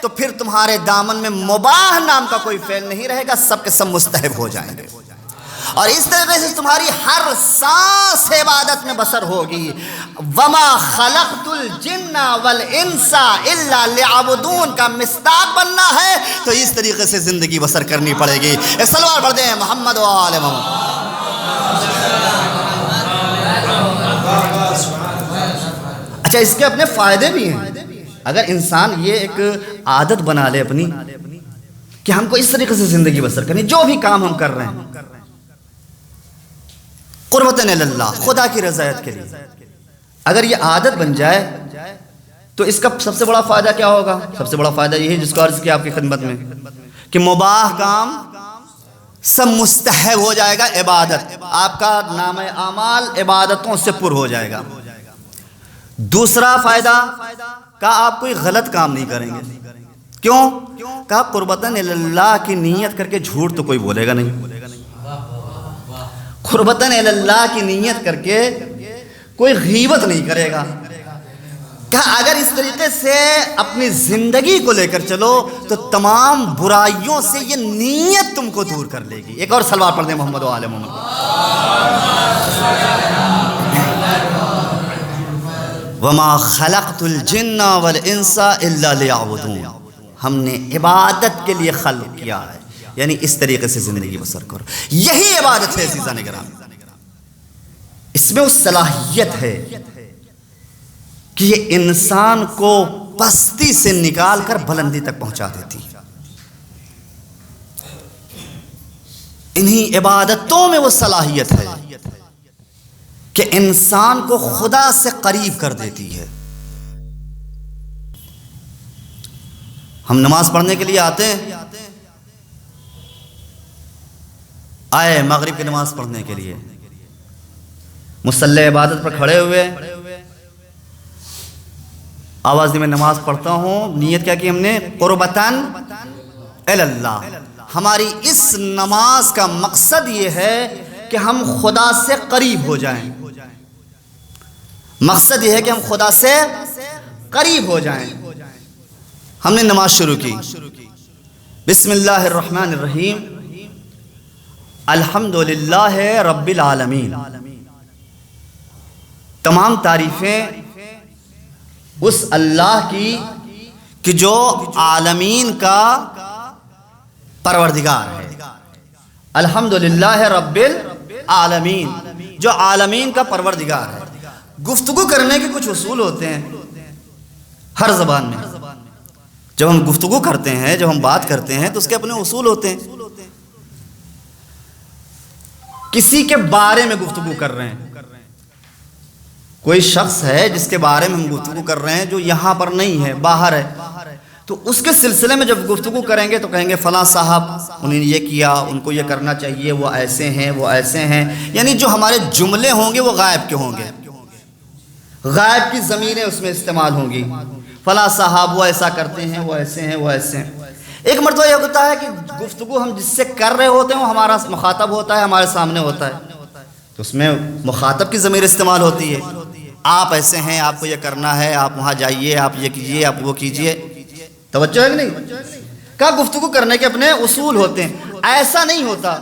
تو پھر تمہارے دامن میں مباح نام کا کوئی فعل نہیں رہے گا، سب کے سب مستحب ہو جائیں گے، اور اس طریقے سے تمہاری ہر سانس عبادت میں بسر ہوگی۔ وَمَا خَلَقْتُ الْجِنَّ وَالْإِنسَ إِلَّا لِيَعْبُدُونَ کا مصداق بننا ہے تو اس طریقے سے زندگی بسر کرنی پڑے گی۔ ایک سلوات پڑھ دیں محمد و آل محمد۔ اچھا، اس کے اپنے فائدے بھی ہیں۔ اگر انسان یہ ایک عادت بنا لے اپنی کہ ہم کو اس طریقے سے زندگی بسر کرنی، جو بھی کام ہم کر رہے ہیں قربتاً اللہ، خدا کی رضایت کے لیے، اگر یہ عادت بن جائے تو اس کا سب سے بڑا فائدہ کیا ہوگا؟ سب سے بڑا فائدہ یہی جس کو عرض کیا آپ کی خدمت میں کہ مباح کام سب مستحب ہو جائے گا، عبادت، آپ کا نام اعمال عبادتوں سے پر ہو جائے گا۔ دوسرا فائدہ، کہا آپ کوئی غلط کام نہیں کریں گے۔ کیوں؟ کہا قربتاً اللہ کی نیت کر کے جھوٹ تو کوئی بولے گا نہیں، قربتاً اللہ کی نیت کر کے کوئی غیبت نہیں کرے گا۔ کہا اگر اس طریقے سے اپنی زندگی کو لے کر چلو تو تمام برائیوں سے یہ نیت تم کو دور کر لے گی۔ ایک اور سلوات پڑھ دیں محمد و آل محمد۔ وَمَا خَلَقْتُ الْجِنَّ وَالْإِنسَ إِلَّا لِيَعْبُدُونَ، ہم نے عبادت کے لیے خلق کیا ہے، یعنی اس طریقے سے زندگی بسر کرو، یہی عبادت ہے عزیزان گرامی۔ اس میں اس صلاحیت ہے کہ یہ انسان کو پستی سے نکال کر بلندی تک پہنچا دیتی ہے۔ انہی عبادتوں میں وہ صلاحیت ہے کہ انسان کو خدا سے قریب کر دیتی ہے۔ ہم نماز پڑھنے کے لیے آتے ہیں، آئے مغرب کی نماز پڑھنے کے لیے، مصلی عبادت پر کھڑے ہوئے، آواز دی میں نماز پڑھتا ہوں، نیت کیا کی ہم نے؟ قربتاً اللہ۔ ہماری اس نماز کا مقصد یہ ہے کہ ہم خدا سے قریب ہو جائیں، مقصد یہ ہے کہ ہم خدا سے قریب ہو جائیں۔ ہم نے نماز شروع کی، بسم اللہ الرحمن الرحیم، الحمدللہ رب العالمین، تمام تعریفیں اس اللہ کی کہ جو عالمین کا پروردگار ہے، الحمدللہ رب العالمین، جو عالمین کا پروردگار ہے۔ گفتگو کرنے کے کچھ اصول ہوتے ہیں ہر زبان میں، جب ہم گفتگو کرتے ہیں، جب ہم بات کرتے ہیں تو اس کے اپنے اصول ہوتے ہیں۔ کسی کے بارے میں گفتگو کر رہے ہیں، کوئی شخص ہے جس کے بارے میں ہم گفتگو کر رہے ہیں جو یہاں پر نہیں ہے، باہر ہے، تو اس کے سلسلے میں جب گفتگو کریں گے تو کہیں گے فلاں صاحب انہوں نے یہ کیا، ان کو یہ کرنا چاہیے، وہ ایسے ہیں، وہ ایسے ہیں، یعنی جو ہمارے جملے ہوں گے وہ غائب کے ہوں گے، غائب کی ضمیریں اس میں استعمال ہوں گی، فلاں صاحب وہ ایسا کرتے ہیں، وہ ایسے ہیں، وہ ایسے ہیں۔ ایک مرتبہ یہ ہوتا ہے کہ گفتگو ہم جس سے کر رہے ہوتے ہیں وہ ہمارا مخاطب ہوتا ہے، ہمارے سامنے ہوتا ہے، تو اس میں مخاطب کی ضمیر استعمال ہوتی ہے، آپ ایسے ہیں، آپ کو یہ کرنا ہے، آپ وہاں جائیے، آپ یہ کیجئے، آپ وہ کیجئے۔ توجہ ہے کہ نہیں؟ کہا گفتگو کرنے کے اپنے اصول ہوتے ہیں۔ ایسا نہیں ہوتا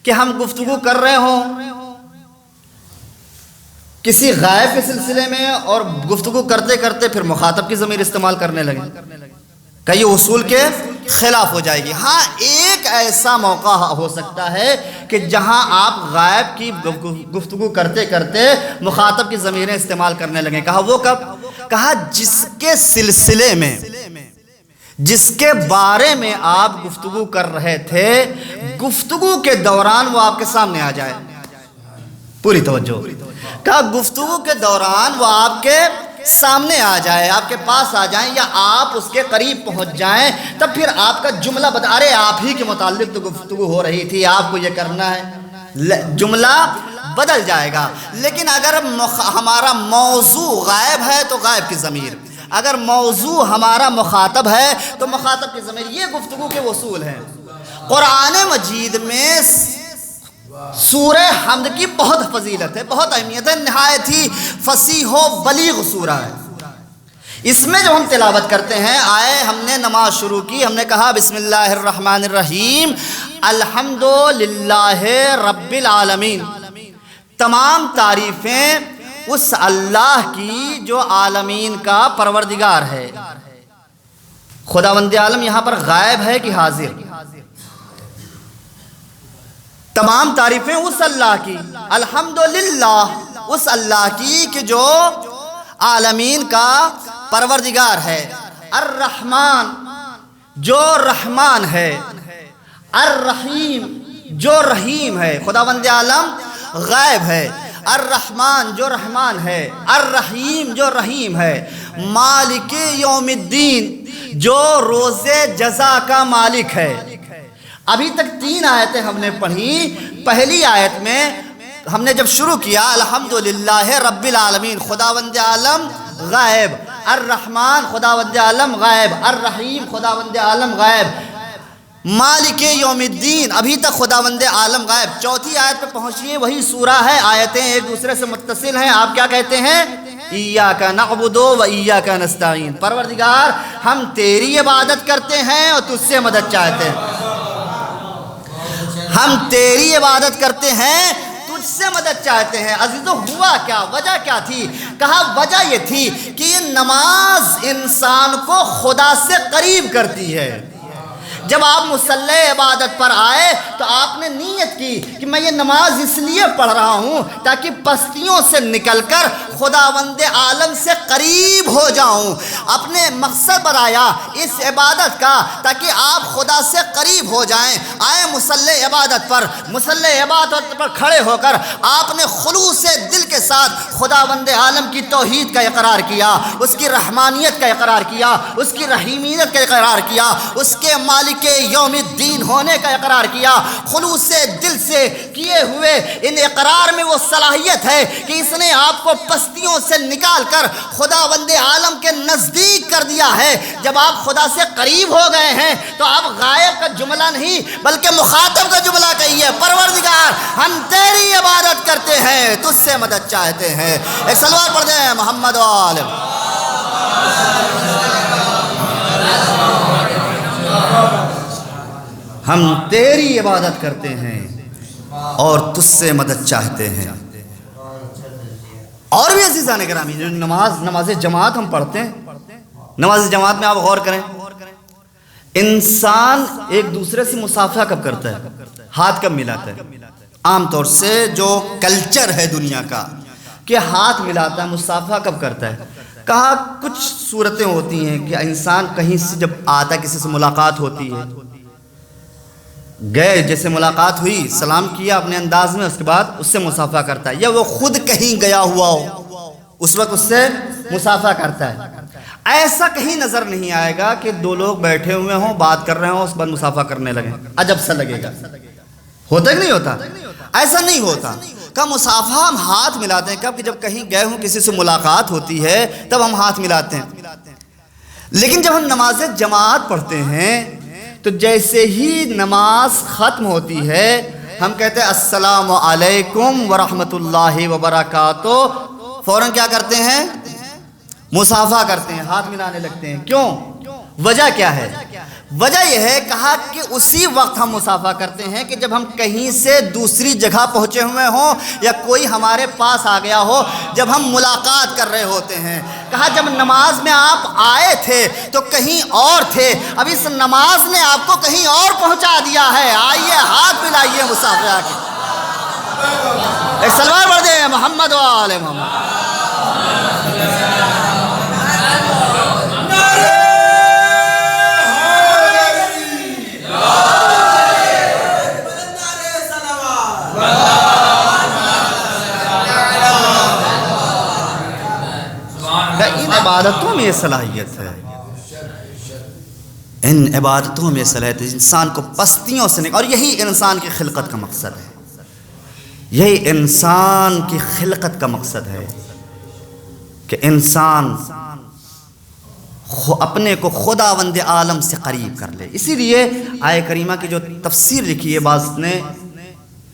کہ ہم گفتگو کر رہے ہوں کسی غائب کے سلسلے میں اور گفتگو کرتے کرتے پھر مخاطب کی ضمیر استعمال کرنے لگیں، کہ یہ اصول کے خلاف ہو جائے گی۔ ہاں ایک ایسا موقع ہو سکتا ہے کہ جہاں آپ غائب کی گفتگو کرتے کرتے مخاطب کی ضمیریں استعمال کرنے لگیں۔ کہا وہ کب؟ کہا جس کے سلسلے میں، جس کے بارے میں آپ گفتگو کر رہے تھے، گفتگو کے دوران وہ آپ کے سامنے آ جائے. پوری توجہ. کہا گفتگو کے دوران وہ آپ کے سامنے آ جائے، آپ کے پاس آ جائیں یا آپ اس کے قریب پہنچ جائیں، تب پھر آپ کا جملہ ارے آپ ہی کے متعلق تو گفتگو ہو رہی تھی، آپ کو یہ کرنا ہے، جملہ بدل جائے گا. لیکن اگر ہمارا موضوع غائب ہے تو غائب کی ضمیر، اگر موضوع ہمارا مخاطب ہے تو مخاطب کی ضمیر، یہ گفتگو کے اصول ہیں. قرآن مجید میں سورہ حمد کی بہت فضیلت ہے، بہت اہمیت ہے، نہایت ہی فصیح و بلیغ سورہ ہے. اس میں جب ہم تلاوت کرتے ہیں، آئے ہم نے نماز شروع کی، ہم نے کہا بسم اللہ الرحمن الرحیم الحمدللہ رب العالمین، تمام تعریفیں اس اللہ کی جو عالمین کا پروردگار ہے. خداوند عالم یہاں پر غائب ہے کہ حاضر؟ تمام تعریفیں اس اللہ کی، الحمدللہ اس اللہ کی کہ جو عالمین کا پروردگار ہے. الرحمن جو رحمان ہے، الرحیم جو رحیم ہے. خداوند عالم غائب ہے. الرحمن جو رحمان ہے، الرحیم جو رحیم ہے. مالک یوم الدین جو روز جزا کا مالک ہے. ابھی تک 3 آیتیں ہم نے پڑھی. پہلی آیت میں ہم نے جب شروع کیا الحمدللہ رب العالمین، خداوند عالم غائب، الرحمن خداوند عالم غائب، الرحیم خداوند عالم غائب، مالک یوم الدین ابھی تک خداوند عالم غائب. چوتھی آیت پہ پہنچیے، وہی سورہ ہے، آیتیں ایک دوسرے سے متصل ہیں. آپ کیا کہتے ہیں؟ ایاک نعبد و ایاک نستعین، پروردگار ہم تیری عبادت کرتے ہیں اور تجھ سے مدد چاہتے ہیں. ہم تیری عبادت کرتے ہیں، تجھ سے مدد چاہتے ہیں. عزیزو ہوا کیا؟ وجہ کیا تھی؟ کہا وجہ یہ تھی کہ یہ نماز انسان کو خدا سے قریب کرتی ہے. جب آپ مصلی عبادت پر آئے تو آپ نے نیت کی کہ میں یہ نماز اس لیے پڑھ رہا ہوں تاکہ پستیوں سے نکل کر خداوند عالم سے قریب ہو جاؤں. اپنے مقصد بنایا اس عبادت کا تاکہ آپ خدا سے قریب ہو جائیں. آئے مصلی عبادت پر، مصلی عبادت پر کھڑے ہو کر آپ نے خلوص دل کے ساتھ خداوند عالم کی توحید کا اقرار کیا، اس کی رحمانیت کا اقرار کیا، اس کی رحیمیت کا اقرار کیا، اس کے مالک یوم الدین ہونے کا اقرار کیا. خلوص دل سے کیے ہوئے ان اقرار میں وہ صلاحیت ہے کہ اس نے آپ کو پستیوں سے نکال کر خداوند عالم کے نزدیک کر دیا ہے. جب آپ خدا سے قریب ہو گئے ہیں تو آپ غائب کا جملہ نہیں بلکہ مخاطب کا جملہ کہیے، پروردگار ہم تیری عبادت کرتے ہیں، تجھ سے مدد چاہتے ہیں. ایک صلوات پڑھ دیں محمد و آل. ہم تیری عبادت کرتے ہیں اور تجھ سے مدد چاہتے ہیں. اور بھی عزیزان گرامی، جو نماز جماعت ہم پڑھتے ہیں، نماز جماعت میں آپ غور کریں، انسان ایک دوسرے سے مصافحہ کب کرتا ہے؟ ہاتھ کب ملاتا ہے؟ عام طور سے جو کلچر ہے دنیا کا کہ ہاتھ ملاتا ہے، مصافحہ کب کرتا ہے؟ کہا کچھ صورتیں ہوتی ہیں کہ انسان کہیں سے جب آتا ہے، کسی سے ملاقات ہوتی ہے، گئے جیسے ملاقات ہوئی، سلام کیا اپنے انداز میں، اس کے بعد اس سے مصافحہ کرتا ہے، یا وہ خود کہیں گیا ہوا ہو اس وقت اس سے مصافحہ کرتا ہے. ایسا کہیں نظر نہیں آئے گا کہ 2 لوگ بیٹھے ہوئے ہوں، بات کر رہے ہوں، اس کے بعد مصافحہ کرنے لگیں. عجب سا لگے گا. ہوتا کہ نہیں ہوتا؟ ایسا نہیں ہوتا. کہ مصافحہ ہم ہاتھ ملاتے ہیں کب؟ کہ جب کہیں گئے ہوں، کسی سے ملاقات ہوتی ہے تب ہم ہاتھ ملاتے ہیں. لیکن جب ہم نماز جماعت پڑھتے ہیں تو جیسے ہی نماز ختم ہوتی ہے ہم کہتے ہیں السلام علیکم ورحمۃ اللہ وبرکاتہ، فوراً کیا کرتے ہیں؟ مصافحہ کرتے ہیں، ہاتھ ملانے لگتے ہیں. کیوں؟ وجہ کیا ہے؟ وجہ یہ ہے کہا کہ اسی وقت ہم مصافحہ کرتے ہیں کہ جب ہم کہیں سے دوسری جگہ پہنچے ہوئے ہوں یا کوئی ہمارے پاس آ گیا ہو، جب ہم ملاقات کر رہے ہوتے ہیں. کہا جب نماز میں آپ آئے تھے تو کہیں اور تھے، اب اس نماز نے آپ کو کہیں اور پہنچا دیا ہے. آئیے ہاتھ ملائیے مصافحہ کے. ایک سلوات پڑھ دیں محمد و آل محمد. عبادتوں میں یہ صلاحیت ہے، ان عبادتوں میں صلاحیت ہے انسان کو پستیوں سے اور یہی انسان کی خلقت کا مقصد ہے، یہی انسان کی خلقت کا مقصد ہے کہ انسان اپنے کو خداوند عالم سے قریب کر لے۔ اسی لیے آیہ کریمہ کی جو تفسیر لکھی ہے بعض نے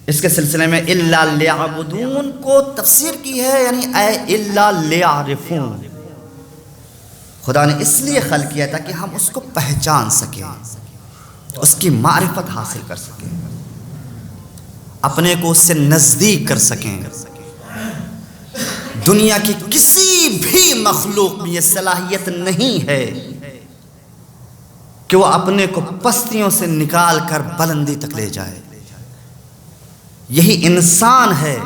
اس کے سلسلے میں الا لیعبدون کو تفسیر کی ہے، یعنی اے الا لیعرفون، خدا نے اس لیے خلق کیا تھا کہ ہم اس کو پہچان سکیں، اس کی معرفت حاصل کر سکیں، اپنے کو اس سے نزدیک کر سکیں۔ دنیا کی کسی بھی مخلوق میں یہ صلاحیت نہیں ہے کہ وہ اپنے کو پستیوں سے نکال کر بلندی تک لے جائے۔ یہی انسان ہے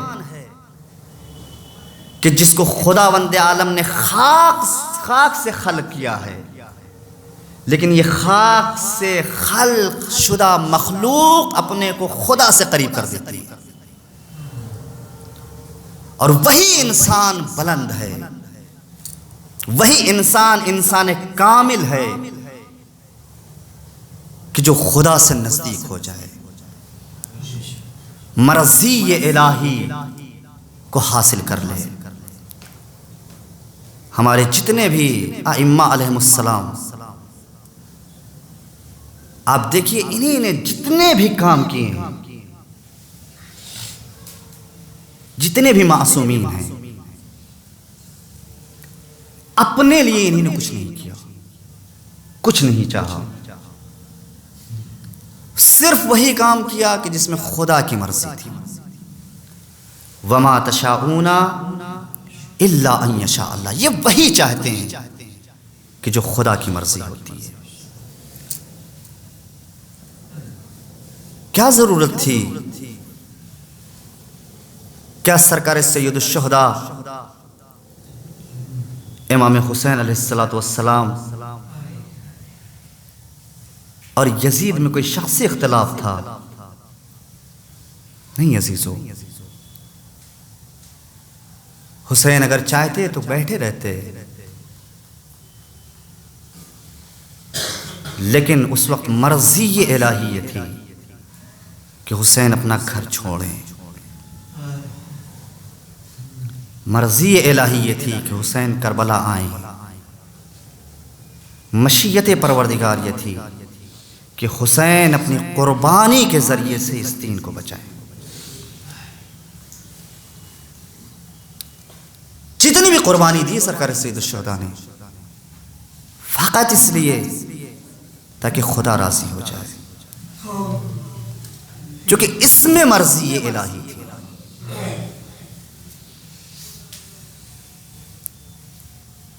کہ جس کو خداوند عالم نے خاک سے خلق کیا ہے، لیکن یہ خاک سے خلق شدہ مخلوق اپنے کو خدا سے قریب کر دیتی ہے، اور وہی انسان بلند ہے، وہی انسان کامل ہے کہ جو خدا سے نزدیک ہو جائے، مرضی الہی کو حاصل کر لے۔ ہمارے جتنے بھی ائمہ علیہم السلام، آپ دیکھیے انہی نے جتنے بھی کام کیے ہیں، جتنے بھی معصومین ہیں، اپنے لیے انہی نے کچھ نہیں کیا، کچھ نہیں چاہا، صرف وہی کام کیا کہ جس میں خدا کی مرضی تھی۔ وما تشاءون الا ان یشاء اللہ، یہ وہی چاہتے ہیں کہ جو خدا کی مرضی ہوتی ہے۔ کیا ضرورت تھی، کیا سرکار سید الشہداء امام حسین علیہ السلام اور یزید میں کوئی شخصی اختلاف تھا؟ نہیں عزیزو، حسین اگر چاہتے تو بیٹھے رہتے، لیکن اس وقت مرضی الہی یہ تھی کہ حسین اپنا گھر چھوڑیں، مرضی الہی یہ تھی کہ حسین کربلا آئیں، مشیت پروردگار یہ تھی کہ حسین اپنی قربانی کے ذریعے سے اس دین کو بچائیں۔ جتنی بھی قربانی دی سرکار سید الشہداء نے، فقط اس لیے تاکہ خدا راضی ہو جائے، کیونکہ اس میں مرضی الہی تھی۔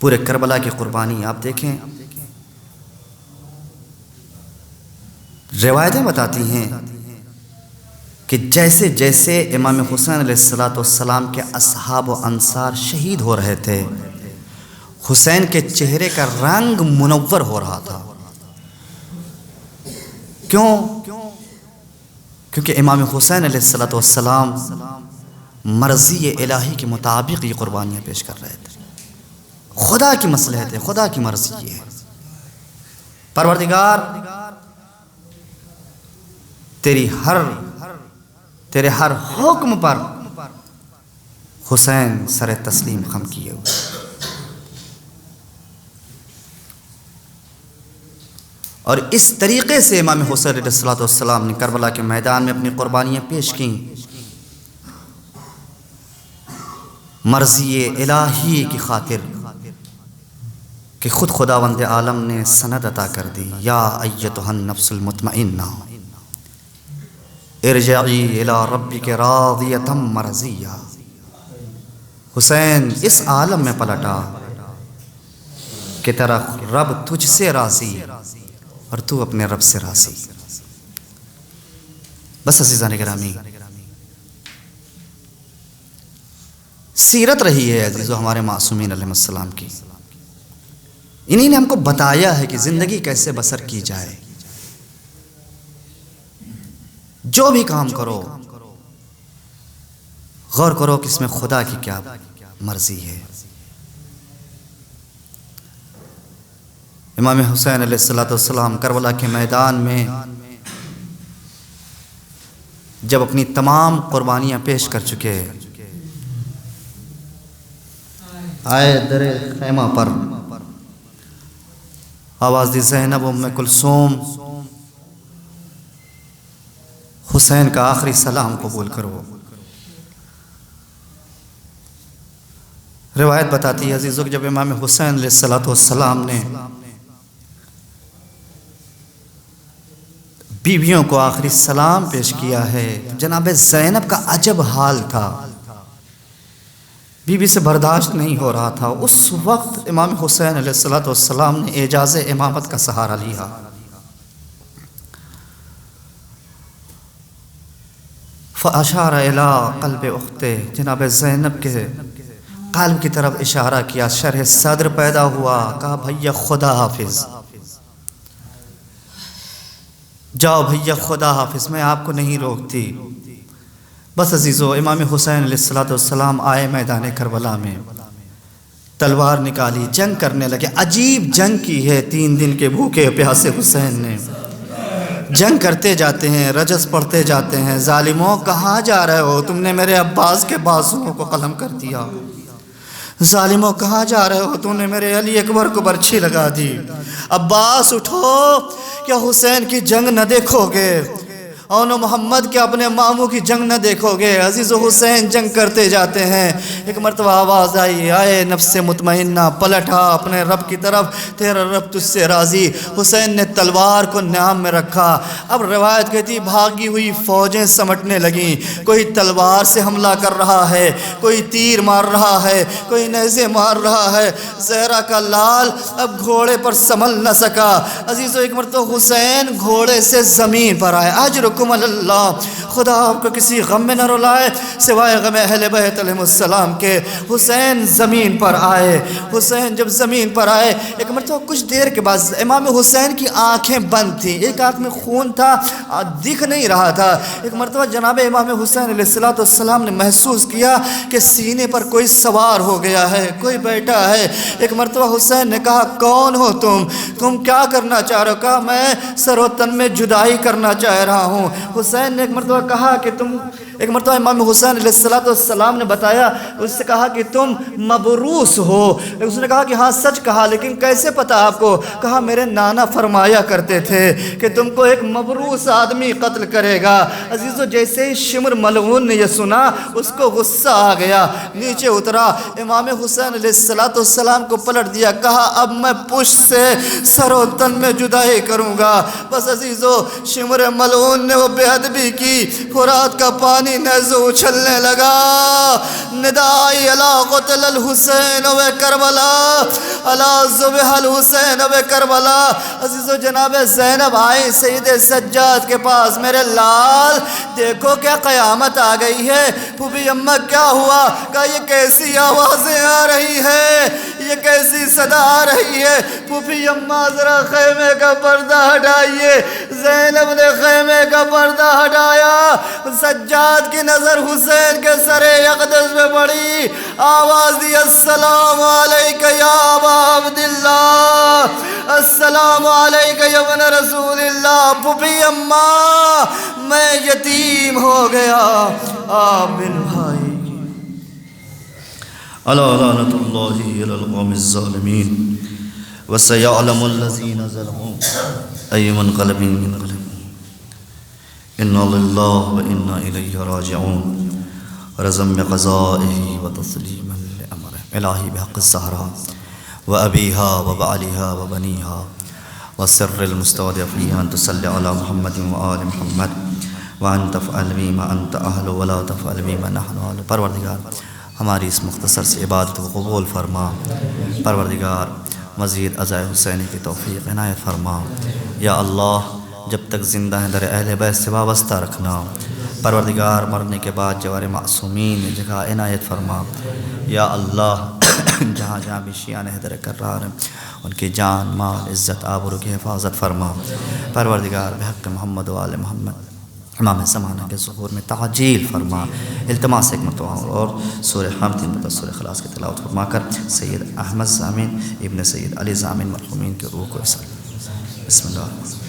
پورے کربلا کی قربانی آپ دیکھیں، روایتیں بتاتی ہیں کہ جیسے جیسے امام حسین علیہ السلام کے اصحاب و انصار شہید ہو رہے تھے، حسین کے چہرے کا رنگ منور ہو رہا تھا۔ کیوں؟ کیونکہ امام حسین علیہ السلام مرضی الہی کے مطابق یہ قربانیاں پیش کر رہے تھے، خدا کی مصلحت ہے، خدا کی مرضی ہے۔ پروردگار تیرے ہر حکم پر حسین سر تسلیم خم کیے ہوئے، اور اس طریقے سے امام حسین علیہ السلام نے کربلا کے میدان میں اپنی قربانیاں پیش کیں، مرضی الہی کی خاطر کہ خود خداوند عالم نے سند عطا کر دی، یا ایتھا النفس المطمئنہ ارجعی الی ربک راضیۃ مرضیہ۔ حسین اس عالم میں پلٹا کہ تیرا رب تجھ سے راضی اور تو اپنے رب سے راضی۔ بس عزیزان گرامی، سیرت رہی ہے عزیزو ہمارے معصومین علیہ السلام کی، انہی نے ہم کو بتایا ہے کہ زندگی کیسے بسر کی جائے۔ جو بھی کام کرو غور کرو کہ اس میں خدا کی کیا مرضی ہے۔ امام حسین علیہ السلام کربلا کے میدان میں جب اپنی تمام قربانیاں پیش کر چکے، آئے در خیمہ پر، آواز دی زینب ام کلثوم حسین کا آخری سلام قبول کرو۔ روایت بتاتی ہے عزیزو کہ جب امام حسین علیہ السلام نے بیویوں کو آخری سلام پیش کیا ہے، جناب زینب کا عجب حال تھا، بیوی سے برداشت نہیں ہو رہا تھا۔ اس وقت امام حسین علیہ السلام نے اعجاز امامت کا سہارا لیا۔ فَأَشَارَ إِلَىٰ قَلْبِ أُخْتِهِ، جناب زینب کے قلب کی طرف اشارہ کیا، شرح صدر پیدا ہوا، کہا بھیا خدا حافظ، جاؤ بھیا خدا حافظ، میں آپ کو نہیں روکتی۔ بس عزیزو، امام حسین علیہ السلام آئے میدان کربلا میں، تلوار نکالی، جنگ کرنے لگے۔ عجیب جنگ کی ہے 3 دن کے بھوکے پیاسے حسین نے، جنگ کرتے جاتے ہیں، رجز پڑھتے جاتے ہیں۔ ظالموں کہاں جا رہے ہو، تم نے میرے عباس کے بازوؤں کو قلم کر دیا۔ ظالموں کہاں جا رہے ہو، تم نے میرے علی اکبر کو برچھی لگا دی۔ عباس اٹھو، کیا حسین کی جنگ نہ دیکھو گے؟ اون محمد کے اپنے ماموں کی جنگ نہ دیکھو گے؟ عزیز و حسین جنگ کرتے جاتے ہیں۔ ایک مرتبہ آواز آئی، آئے نفس مطمئنہ، پلٹا اپنے رب کی طرف، تیرا رب تجھ سے راضی۔ حسین نے تلوار کو نیام میں رکھا۔ اب روایت کہتی بھاگی ہوئی فوجیں سمٹنے لگیں، کوئی تلوار سے حملہ کر رہا ہے، کوئی تیر مار رہا ہے، کوئی نیزے مار رہا ہے۔ زہرا کا لال اب گھوڑے پر سنبھل نہ سکا۔ عزیز و ایک مرتبہ حسین گھوڑے سے زمین پر آئے۔ اجرکم اللہ، خدا آپ کو کسی غم میں نہ رلائے سوائے غم اہل بیت علیہ السلام کے۔ حسین زمین پر آئے۔ حسین جب زمین پر آئے، ایک مرتبہ کچھ دیر کے بعد امام حسین کی آنکھیں بند تھیں، ایک آنکھ میں خون تھا، دکھ نہیں رہا تھا۔ ایک مرتبہ جناب امام حسین علیہ السلام نے محسوس کیا کہ سینے پر کوئی سوار ہو گیا ہے، کوئی بیٹھا ہے۔ ایک مرتبہ حسین نے کہا کون ہو تم کیا کرنا چاہ رہے ہو؟ کہا میں سر و تن میں جدائی کرنا چاہ رہا ہوں۔ حسین نے ایک مرتبہ کہا کہ ایک مرتبہ امام حسین علیہ السلام نے بتایا، اس سے کہا کہ تم مبروس ہو۔ اس نے کہا کہ ہاں سچ کہا، لیکن کیسے پتا آپ کو؟ کہا میرے نانا فرمایا کرتے تھے کہ تم کو ایک مبروس آدمی قتل کرے گا۔ عزیزو جیسے ہی شمر ملعون نے یہ سنا، اس کو غصہ آ گیا، نیچے اترا، امام حسین علیہ السلام کو پلٹ دیا، کہا اب میں پشت سے سر و تن میں جدائی کروں گا۔ بس عزیزو شمر ملعون نے وہ بے ادبی کی، فرات کا پانی نیزو اچھلنے لگا۔ ندائی الا قتل الحسین و کربلا، الا ذبح الحسین و کربلا۔ عزیزو جناب زینب آئی سید سجاد کے پاس، میرے لال دیکھو کیا قیامت آ گئی ہے۔ پھوپھی اماں کیا ہوا؟ کہا یہ کیسی آوازیں آ رہی ہے، یہ کیسی صدا آ رہی ہے؟ پھوپھی اماں ذرا خیمے کا پردہ ہٹائیے۔ زینب نے خیمے کا پردہ ہٹایا، سجاد کی نظر حسین کے سر اقدس میں پڑی، آواز دی السلام علیکہ یا ابا عبداللہ، السلام علیکہ یا ابن رسول اللہ۔ پھوپھی اماں میں یتیم ہو گیا، آپ بن بھائی الا لعنۃ اللہ علی القوم الظالمین وسیعلم الذین ظلموا ای منقلب ينقلبون انا للہ و انا الیہ راجعون رزم قضائہ و تسلیما لامرہ الہی بحق الزہرا و ابیہا و بعلیہا و بنیہا و سر المستودعین ان تصلی علی محمد و آل محمد وان تفعل بما انت اہل ولا تفعل بما نحن اہل۔ پروردگار ہماری اس مختصر سے عبادت کو قبول فرما، پروردگار مزید عزائے حسینی کی توفیق عنایت فرما۔ یا اللہ جب تک زندہ ہیں در اہل بیت سے وابستہ رکھنا، پروردگار مرنے کے بعد جوار معصومین جگہ عنایت فرما۔ یا اللہ جہاں جہاں بھی شیعہ حیدر کرار ہیں ان کی جان مال عزت آبرو کی حفاظت فرما۔ پروردگار بحق محمد و آل محمد امام زمانہ کے ظہور میں تعجیل فرما، التماس ایک مرتبہ اور سورہ حمد مطلب سورہ اخلاص کی تلاوت فرما کر سید احمد ضامن ابن سید علی ضامن مرحومین کی روح کو ارسال۔ بسم اللہ۔